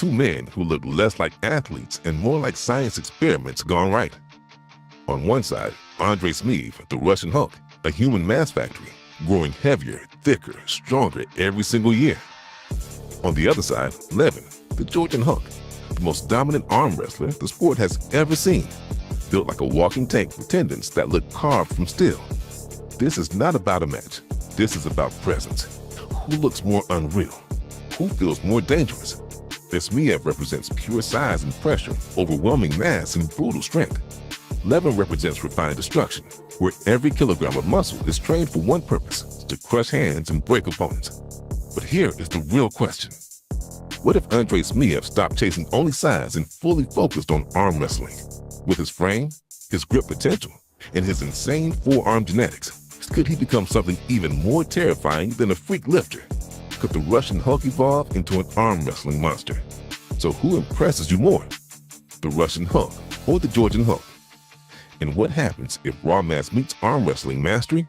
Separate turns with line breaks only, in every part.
two men who look less like athletes and more like science experiments gone right. On one side, Andrey Smaev, the Russian Hulk, a human mass factory, growing heavier, thicker, stronger every single year. On the other side, Levan, the Georgian Hulk, the most dominant arm wrestler the sport has ever seen, built like a walking tank with tendons that look carved from steel. This is not about a match. This is about presence. Who looks more unreal? Who feels more dangerous? Smaev represents pure size and pressure, overwhelming mass and brutal strength. Levan represents refined destruction, where every kilogram of muscle is trained for one purpose, to crush hands and break opponents. But here is the real question. What if Andrey Smaev stopped chasing only size and fully focused on arm wrestling? With his frame, his grip potential, and his insane forearm genetics, could he become something even more terrifying than a freak lifter? Could the Russian Hulk evolve into an arm wrestling monster? So who impresses you more? The Russian Hulk or the Georgian Hulk? And what happens if raw mass meets arm wrestling mastery?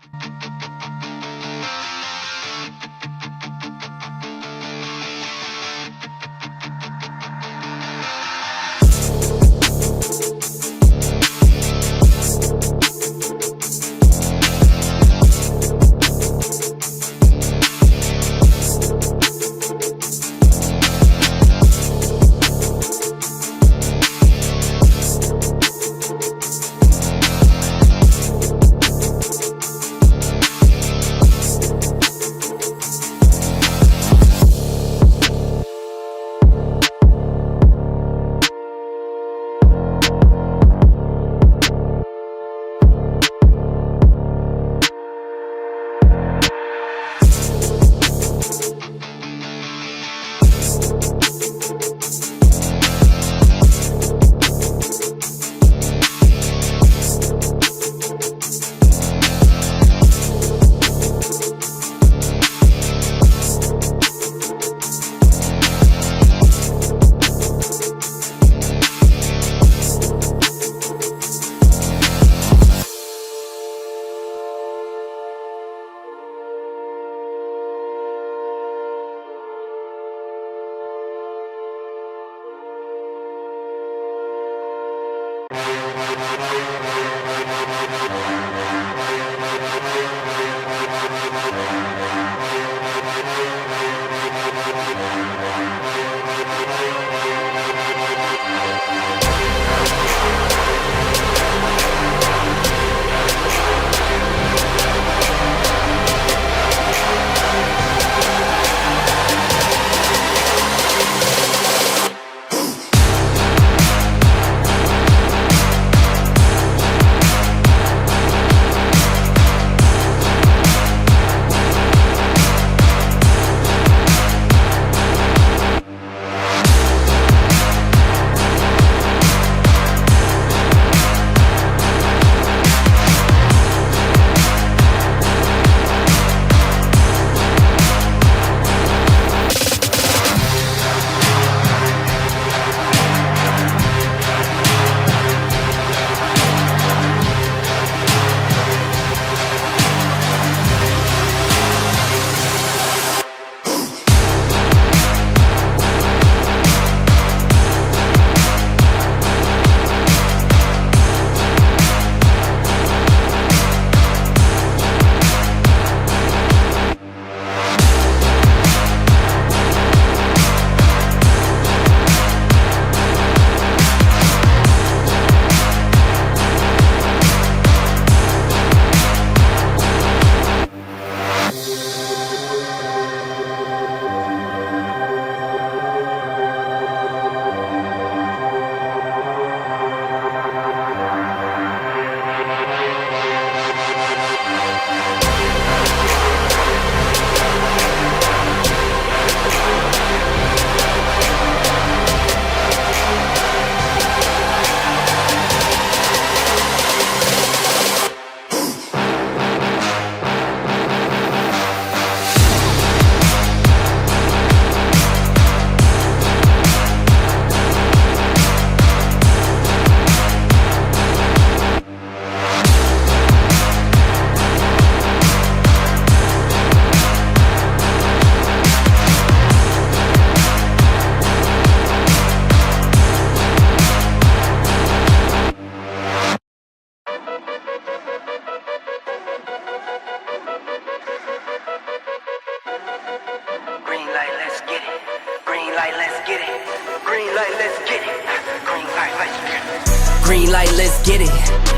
let's get it. Green light, let's get it. Green light, let's get it.
Green light, let's get it.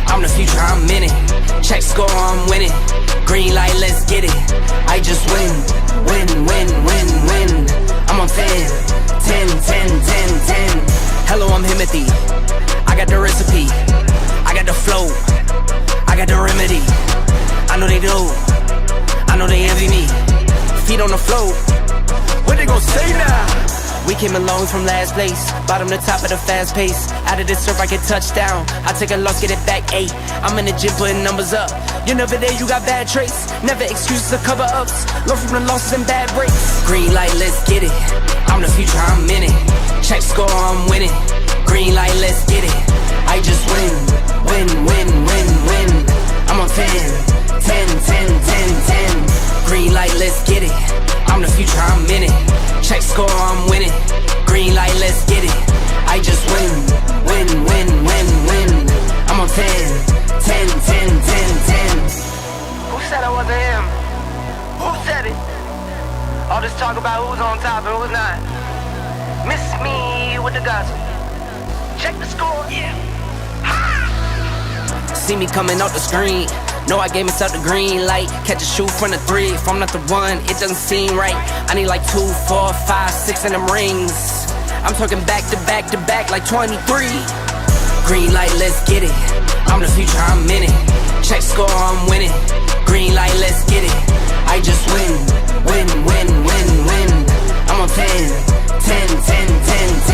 I'm the future, I'm in it. Check score, I'm winning. Green light, let's get it. I just win, win, win, win, win. I'm on 10, 10, 10, 10, 10. Hello, I'm Himothy. I got the recipe. I got the flow. I got the remedy. I know they do. I know they envy me. Feet on the floor. What they gon' say now? We came along from last place, bottom to top of the fast pace. Out of this surf, I get touchdown. I take a loss, get it back 8. I'm in the gym putting numbers up. You're never there, you got bad traits. Never excuses or cover-ups. Learn from the losses and bad breaks. Green light, let's get it. I'm the future, I'm in it. Check score, I'm winning. Green light, let's get it. I just win, win, win, win, win. I'm on 10, 10, 10, 10, 10. Green light, let's get it. I'm the future, I'm in it. Check score, I'm winning. Green light, let's get it. I just win, win, win, win, win. I'm on 10, 10, 10, 10, 10.
Who said I wasn't him? Who said it? All this talk about who's on top and who's not. Miss me with the gospel. Check the score. Yeah.
See me coming out the screen. Know I gave myself the green light. Catch a shoe from the 3. If I'm not the one, it doesn't seem right. I need like 2, 4, 5, 6 in them rings. I'm talking back to back to back like 23. Green light, let's get it. I'm the future, I'm in it. Check score, I'm winning. Green light, let's get it. I just win, win, win, win, win. I'm on 10, 10, 10, 10, 10.